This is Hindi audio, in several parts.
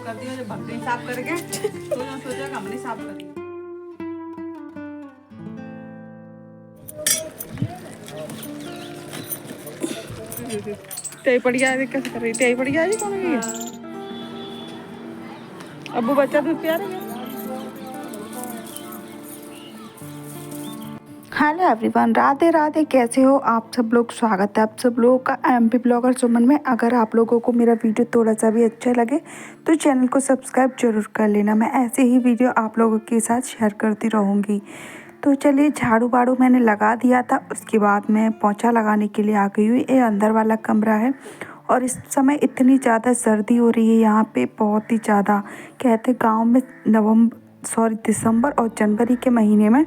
कर दिया जब बकरी साफ करके तो सोचा हमने साफ कर दिया। पड़ गया कैसे कर रही टेई पड़ गया जी कौन है अबू बच्चा दूध पिया रही है। Hello everyone, Radhe Radhe. कैसे हो आप सब लोग? स्वागत है आप सब लोगों का एमपी ब्लॉगर सुमन में। अगर आप लोगों को मेरा वीडियो थोड़ा सा भी अच्छा लगे तो चैनल को सब्सक्राइब जरूर कर लेना। मैं ऐसे ही वीडियो आप लोगों के साथ शेयर करती रहूँगी। तो चलिए, झाड़ू बाड़ू मैंने लगा दिया था, उसके बाद मैं पोंछा लगाने के लिए आ गई हुई। ये अंदर वाला कमरा है और इस समय इतनी ज़्यादा सर्दी हो रही है यहाँ पे, बहुत ही ज़्यादा। कहते गाँव में दिसंबर और जनवरी के महीने में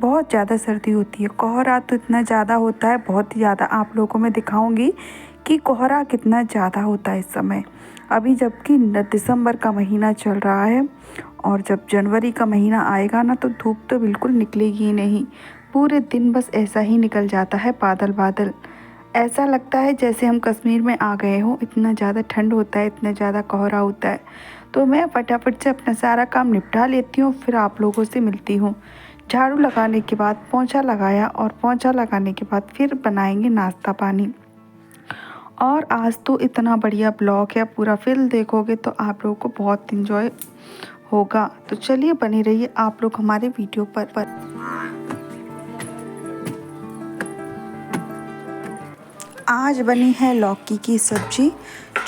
बहुत ज़्यादा सर्दी होती है। कोहरा तो इतना ज़्यादा होता है, बहुत ही ज़्यादा। आप लोगों को मैं दिखाऊंगी कि कोहरा कितना ज़्यादा होता है इस समय। अभी जबकि दिसंबर का महीना चल रहा है और जब जनवरी का महीना आएगा ना तो धूप तो बिल्कुल निकलेगी ही नहीं। पूरे दिन बस ऐसा ही निकल जाता है, बादल बादल। ऐसा लगता है जैसे हम कश्मीर में आ गए हों, इतना ज़्यादा ठंड होता है, इतना ज़्यादा कोहरा होता है। तो मैं फटाफट से अपना सारा काम निपटा लेती हूँ, फिर आप लोगों से मिलती हूँ। झाड़ू लगाने के बाद पोंछा लगाया और पोंछा लगाने के बाद फिर बनाएंगे नाश्ता पानी। और आज तो इतना बढ़िया ब्लॉग है, पूरा फिल्म देखोगे तो आप लोगों को बहुत इन्जॉय होगा। तो चलिए बने रहिए आप लोग हमारे वीडियो पर। आज बनी है लौकी की सब्जी,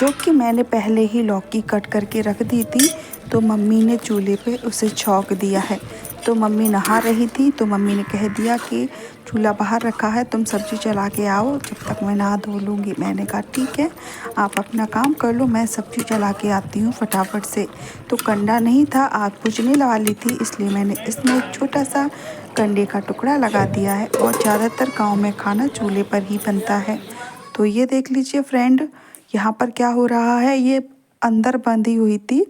जो कि मैंने पहले ही लौकी कट करके रख दी थी। तो मम्मी ने चूल्हे पे उसे छौंक दिया है। तो मम्मी नहा रही थी तो मम्मी ने कह दिया कि चूल्हा बाहर रखा है, तुम सब्जी चला के आओ, जब तक मैं नहा धो लूँगी। मैंने कहा ठीक है, आप अपना काम कर लो, मैं सब्जी चला के आती हूँ फटाफट से। तो कंडा नहीं था, आग बुझने वाली थी, इसलिए मैंने इसमें एक छोटा सा कंडे का टुकड़ा लगा दिया है। और ज़्यादातर गाँव में खाना चूल्हे पर ही बनता है। तो ये देख लीजिए फ्रेंड, यहाँ पर क्या हो रहा है। ये अंदर बंधी हुई थी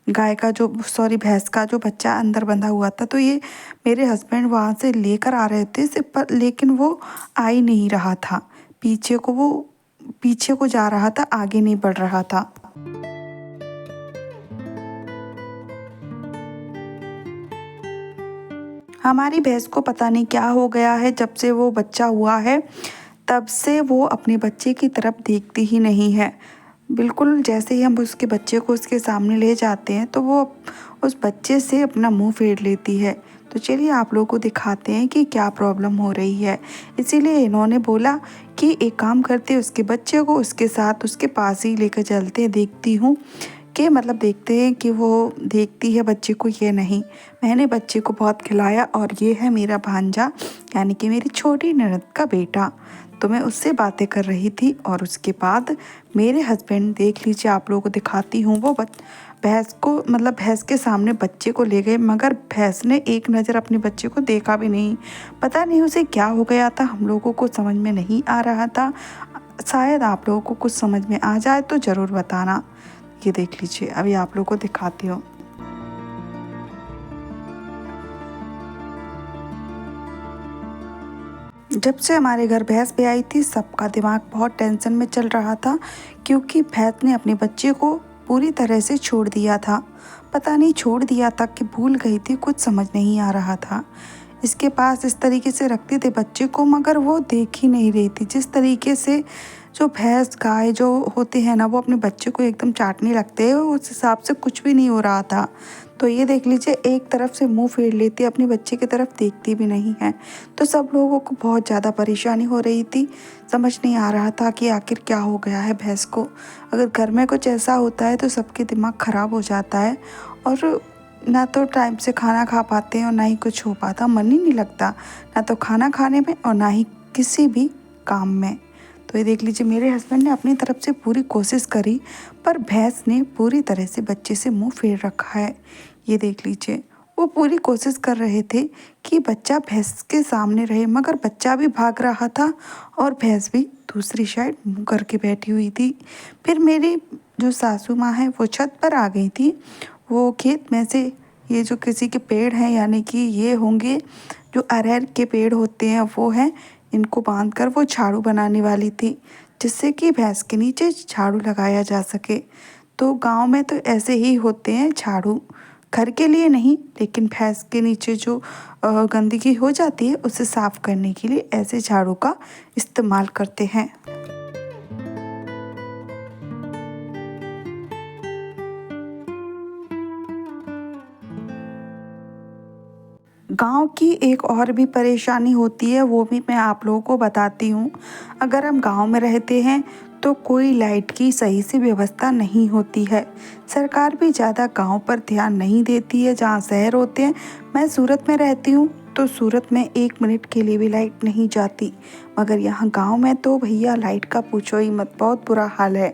गाय का जो भैंस का जो बच्चा अंदर बंधा हुआ था। तो ये मेरे हस्बैंड वहाँ से लेकर आ रहे थे पर लेकिन वो आ ही नहीं रहा था। पीछे को जा रहा था, आगे नहीं बढ़ रहा था। हमारी भैंस को पता नहीं क्या हो गया है, जब से वो बच्चा हुआ है तब से वो अपने बच्चे की तरफ देखती ही नहीं है। बिल्कुल जैसे ही हम उसके बच्चे को उसके सामने ले जाते हैं तो वो उस बच्चे से अपना मुंह फेर लेती है। तो चलिए आप लोगों को दिखाते हैं कि क्या प्रॉब्लम हो रही है। इसीलिए इन्होंने बोला कि एक काम करते हैं, उसके बच्चे को उसके साथ उसके पास ही लेकर चलते हैं, देखती हूँ कि मतलब देखते हैं कि वो देखती है बच्चे को ये नहीं। मैंने बच्चे को बहुत खिलाया और ये है मेरा भांजा, यानी कि मेरी छोटी ननद का बेटा। तो मैं उससे बातें कर रही थी और उसके बाद मेरे हस्बैंड, देख लीजिए आप लोगों को दिखाती हूँ, वो भैंस को मतलब भैंस के सामने बच्चे को ले गए, मगर भैंस ने एक नज़र अपने बच्चे को देखा भी नहीं। पता नहीं उसे क्या हो गया था, हम लोगों को समझ में नहीं आ रहा था। शायद आप लोगों को कुछ समझ में आ जाए तो ज़रूर बताना। ये देख लीजिए, अभी आप लोगों को दिखाती हूँ। जब से हमारे घर भैंस भी आई थी, सबका दिमाग बहुत टेंशन में चल रहा था, क्योंकि भैंस ने अपने बच्चे को पूरी तरह से छोड़ दिया था। पता नहीं छोड़ दिया था कि भूल गई थी, कुछ समझ नहीं आ रहा था। इसके पास इस तरीके से रखते थे बच्चे को, मगर वो देख ही नहीं रही थी। जिस तरीके से जो भैंस गाय जो होते हैं ना, वो अपने बच्चे को एकदम चाटने लगते हैं, उस हिसाब से कुछ भी नहीं हो रहा था। तो ये देख लीजिए, एक तरफ से मुंह फेर लेती, अपने बच्चे की तरफ देखती भी नहीं है। तो सब लोगों को बहुत ज़्यादा परेशानी हो रही थी, समझ नहीं आ रहा था कि आखिर क्या हो गया है भैंस को। अगर घर में कुछ ऐसा होता है तो सबके दिमाग ख़राब हो जाता है, और ना तो टाइम से खाना खा पाते हैं और ना ही कुछ हो पाता, मन ही नहीं लगता ना तो खाना खाने में और ना ही किसी भी काम में। तो ये देख लीजिए, मेरे हस्बैंड ने अपनी तरफ से पूरी कोशिश करी, पर भैंस ने पूरी तरह से बच्चे से मुंह फेर रखा है। ये देख लीजिए, वो पूरी कोशिश कर रहे थे कि बच्चा भैंस के सामने रहे, मगर बच्चा भी भाग रहा था और भैंस भी दूसरी साइड मुंह करके बैठी हुई थी। फिर मेरी जो सासू माँ है वो छत पर आ गई थी। वो खेत में से ये जो किसी के पेड़ हैं, यानी कि ये होंगे जो अरहर के पेड़ होते हैं, वो हैं, इनको बांधकर वो झाड़ू बनाने वाली थी, जिससे कि भैंस के नीचे झाड़ू लगाया जा सके। तो गांव में तो ऐसे ही होते हैं झाड़ू, घर के लिए नहीं लेकिन भैंस के नीचे जो गंदगी हो जाती है उसे साफ करने के लिए ऐसे झाड़ू का इस्तेमाल करते हैं। गांव की एक और भी परेशानी होती है, वो भी मैं आप लोगों को बताती हूँ। अगर हम गांव में रहते हैं तो कोई लाइट की सही से व्यवस्था नहीं होती है। सरकार भी ज़्यादा गांव पर ध्यान नहीं देती है जहाँ शहर होते हैं। मैं सूरत में रहती हूँ तो सूरत में 1 मिनट के लिए भी लाइट नहीं जाती, मगर यहाँ गांव में तो भैया लाइट का पूछो ही मत, बहुत बुरा हाल है।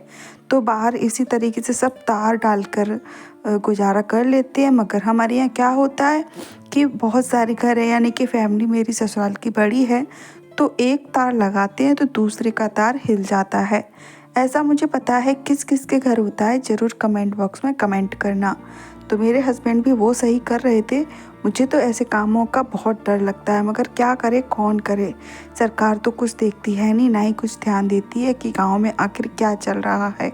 तो बाहर इसी तरीके से सब तार डालकर गुजारा कर लेते हैं। मगर हमारे यहाँ क्या होता है कि बहुत सारे घर है, यानी कि फैमिली मेरी ससुराल की बड़ी है, तो एक तार लगाते हैं तो दूसरे का तार हिल जाता है। ऐसा मुझे पता है किस किस के घर होता है, ज़रूर कमेंट बॉक्स में कमेंट करना। तो मेरे हस्बैंड भी वो सही कर रहे थे। मुझे तो ऐसे कामों का बहुत डर लगता है, मगर क्या करे, कौन करे। सरकार तो कुछ देखती है नहीं, ना ही कुछ ध्यान देती है कि गांव में आखिर क्या चल रहा है।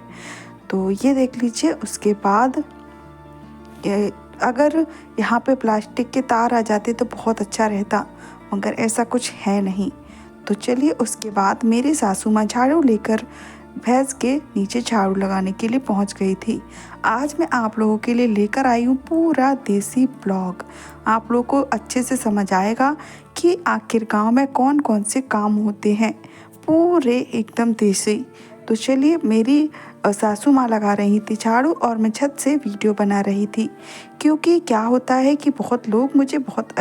तो ये देख लीजिए। उसके बाद अगर यहाँ पे प्लास्टिक के तार आ जाते तो बहुत अच्छा रहता, मगर ऐसा कुछ है नहीं। तो चलिए, उसके बाद मेरी सासू माँ झाड़ू लेकर भैंस के नीचे झाड़ू लगाने के लिए पहुँच गई थी। आज मैं आप लोगों के लिए लेकर आई हूँ पूरा देसी ब्लॉग। आप लोगों को अच्छे से समझ आएगा कि आखिर गांव में कौन कौन से काम होते हैं, पूरे एकदम देसी। तो चलिए, मेरी सासू माँ लगा रही थी झाड़ू और मैं छत से वीडियो बना रही थी। क्योंकि क्या होता है कि बहुत लोग मुझे बहुत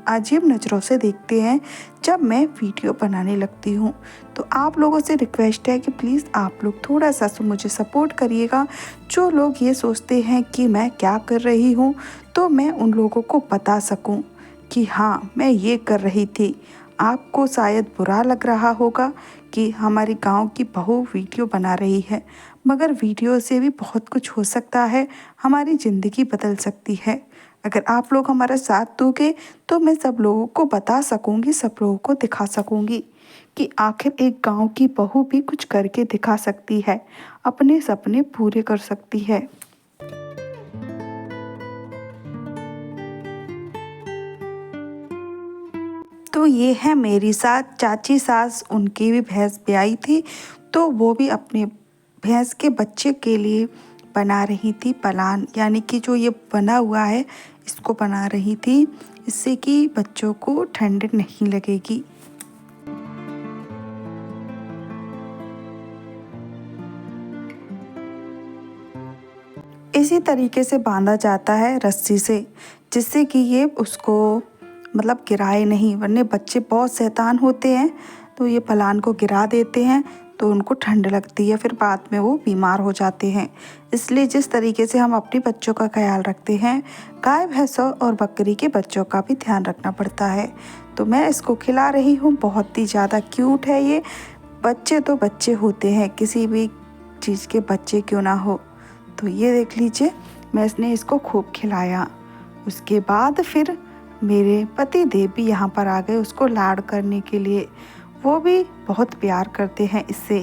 अजीब नज़रों से देखते हैं जब मैं वीडियो बनाने लगती हूँ। तो आप लोगों से रिक्वेस्ट है कि प्लीज़ आप लोग थोड़ा सा मुझे सपोर्ट करिएगा। जो लोग ये सोचते हैं कि मैं क्या कर रही हूँ, तो मैं उन लोगों को बता सकूँ कि हाँ, मैं ये कर रही थी। आपको शायद बुरा लग रहा होगा कि हमारी गांव की बहू वीडियो बना रही है, मगर वीडियो से भी बहुत कुछ हो सकता है, हमारी ज़िंदगी बदल सकती है। अगर आप लोग हमारा साथ दोगे तो मैं सब लोगों को बता सकूंगी, सब लोगों को दिखा सकूंगी कि आखिर एक गांव की बहू भी कुछ करके दिखा सकती है, अपने सपने पूरे कर सकती है। तो ये है मेरी साथ चाची सास, उनकी भी भैंस ब्याई थी, तो वो भी अपने भैंस के बच्चे के लिए बना रही थी पलान, यानी कि जो ये बना हुआ है इसको बना रही थी, इससे कि बच्चों को ठंड नहीं लगेगी। इसी तरीके से बांधा जाता है रस्सी से, जिससे कि ये उसको मतलब गिराए नहीं, वरना बच्चे बहुत शैतान होते हैं तो ये पलान को गिरा देते हैं, तो उनको ठंड लगती है, फिर बाद में वो बीमार हो जाते हैं। इसलिए जिस तरीके से हम अपने बच्चों का ख्याल रखते हैं, गाय भैंसों और बकरी के बच्चों का भी ध्यान रखना पड़ता है। तो मैं इसको खिला रही हूँ, बहुत ही ज़्यादा क्यूट है ये। बच्चे तो बच्चे होते हैं, किसी भी चीज़ के बच्चे क्यों ना हो। तो ये देख लीजिए, मैंने इसको खूब खिलाया। उसके बाद फिर मेरे पति देव भी यहाँ पर आ गए उसको लाड़ करने के लिए, वो भी बहुत प्यार करते हैं इससे।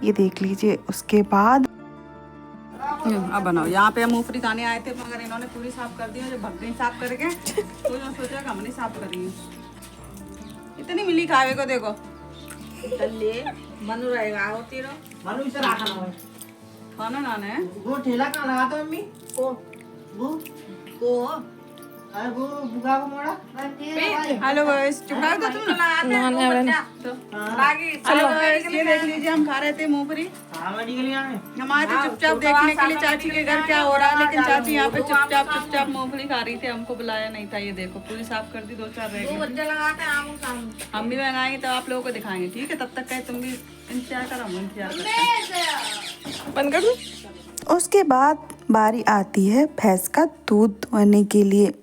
ये देख लीजिए। उसके बाद अब बनाओ। यहाँ पे हम मूंगफली खाने आए थे, मगर इन्होंने पूरी साफ कर दी। जो भगनी साफ करके तो जो सोचा कि हमने साफ करी है। इतनी मिली खावे को देखो। ले मनु रहेगा आओ तेरा मनु इसे रखना है खाना नाना है वो ठेला कहाँ लगाते हो मम्मी को अरे वो बुगा को मोड़ा हेलो गाइस, चुका दो तुम लगाते हेलो गाइस, ये देख लीजिए, हम खा रहे थे मूंगफली। हम आए थे चुपचाप देखने के लिए चाची के घर क्या हो रहा है, लेकिन चाची यहाँ पे चुपचाप मूंगफली खा रही थी, हमको बुलाया नहीं था। ये देखो पूरी साफ कर दी, 2-4 रह गए। हम भी मंगाएंगे तो आप लोगों को दिखाएंगे, ठीक है? तब तक कहे तुम भी इंतजार करो, हम इंतजार करते। बंद कर दूं? उसके बाद बारी आती है भैंस का दूध दुहने के लिए।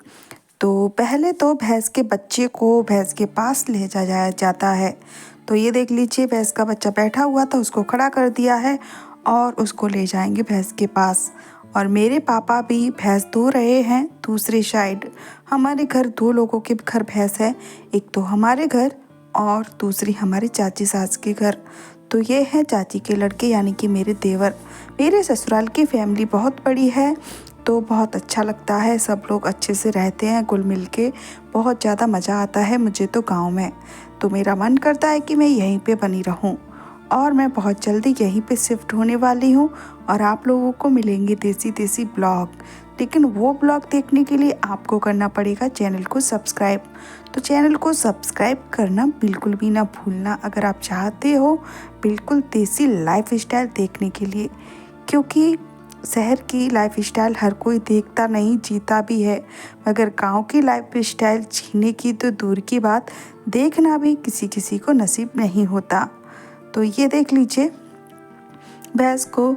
तो पहले तो भैंस के बच्चे को भैंस के पास ले जाया जाता है। तो ये देख लीजिए, भैंस का बच्चा बैठा हुआ था, उसको खड़ा कर दिया है और उसको ले जाएंगे भैंस के पास। और मेरे पापा भी भैंस धो रहे हैं दूसरी साइड। हमारे घर 2 लोगों के घर भैंस है, एक तो हमारे घर और दूसरी हमारी चाची सास के घर। तो ये है चाची के लड़के यानी कि मेरे देवर। मेरे ससुराल की फैमिली बहुत बड़ी है, तो बहुत अच्छा लगता है, सब लोग अच्छे से रहते हैं घुल मिल के, बहुत ज़्यादा मज़ा आता है मुझे तो गांव में। तो मेरा मन करता है कि मैं यहीं पे बनी रहूं और मैं बहुत जल्दी यहीं पे शिफ्ट होने वाली हूं और आप लोगों को मिलेंगे देसी देसी ब्लॉग। लेकिन वो ब्लॉग देखने के लिए आपको करना पड़ेगा चैनल को सब्सक्राइब। तो चैनल को सब्सक्राइब करना बिल्कुल भी ना भूलना अगर आप चाहते हो बिल्कुल देसी लाइफस्टाइल देखने के लिए, क्योंकि शहर की लाइफस्टाइल हर कोई देखता नहीं, जीता भी है, मगर गांव की लाइफस्टाइल जीने की तो दूर की बात, देखना भी किसी किसी को नसीब नहीं होता। तो ये देख लीजिए, भैंस को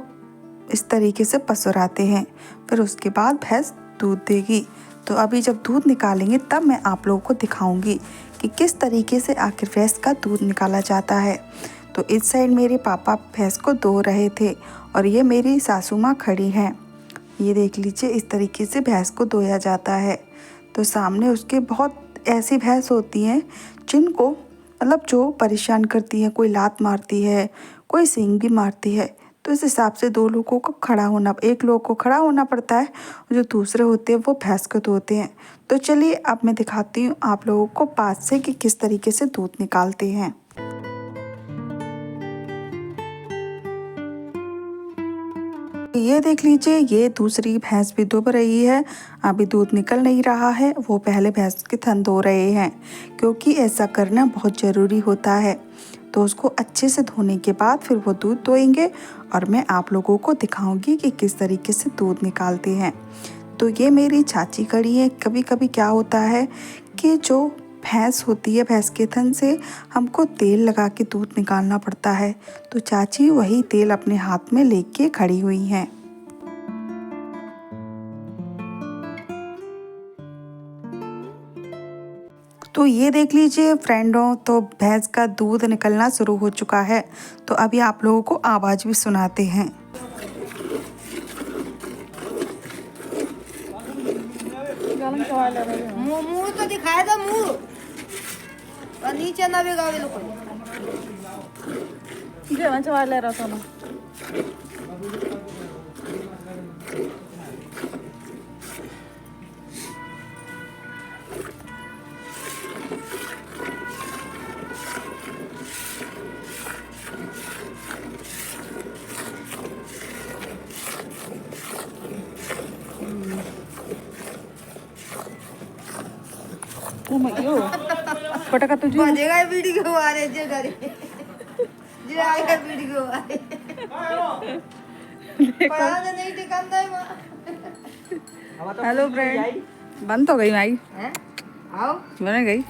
इस तरीके से पसुराते हैं, फिर उसके बाद भैंस दूध देगी। तो अभी जब दूध निकालेंगे तब मैं आप लोगों को दिखाऊंगी कि किस तरीके से आखिर भैंस का दूध निकाला जाता है। तो इस साइड मेरे पापा भैंस को धो रहे थे और ये मेरी सासू माँ खड़ी हैं। ये देख लीजिए, इस तरीके से भैंस को धोया जाता है। तो सामने उसके बहुत ऐसी भैंस होती हैं जिनको मतलब जो परेशान करती है, कोई लात मारती है, कोई सींग भी मारती है। तो इस हिसाब से दो लोगों को खड़ा होना, एक लोग को खड़ा होना पड़ता है, जो दूसरे होते हैं वो भैंस को धोते हैं। तो चलिए अब मैं दिखाती हूँ आप लोगों को पास से कि किस तरीके से दूध निकालते हैं। ये देख लीजिए, ये दूसरी भैंस भी दुब रही है, अभी दूध निकल नहीं रहा है, वो पहले भैंस के थन धो रहे हैं, क्योंकि ऐसा करना बहुत ज़रूरी होता है। तो उसको अच्छे से धोने के बाद फिर वो दूध दोएंगे और मैं आप लोगों को दिखाऊंगी कि किस तरीके से दूध निकालते हैं। तो ये मेरी चाची खड़ी है। कभी कभी क्या होता है कि जो भैंस होती है, भैंस के थन से हमको तेल लगा के दूध निकालना पड़ता है, तो चाची वही तेल अपने हाथ में लेके खड़ी हुई हैं। तो ये देख लीजिए फ्रेंडों, तो भैंस का दूध निकलना शुरू हो चुका है। तो अभी आप लोगों को आवाज़ भी सुनाते हैं। मुंह तो दिखाए दो, मुंह और नीचे ना बिगावे लोग जेवण चवायला राहतो ना। पटका तुझी बजेगा वीडियो आ रहे जे करे जे आएगा वीडियो आ रहे पता नहीं टिकन दे मां। हेलो फ्रेंड, बंद तो गई माई, आओ बन गई।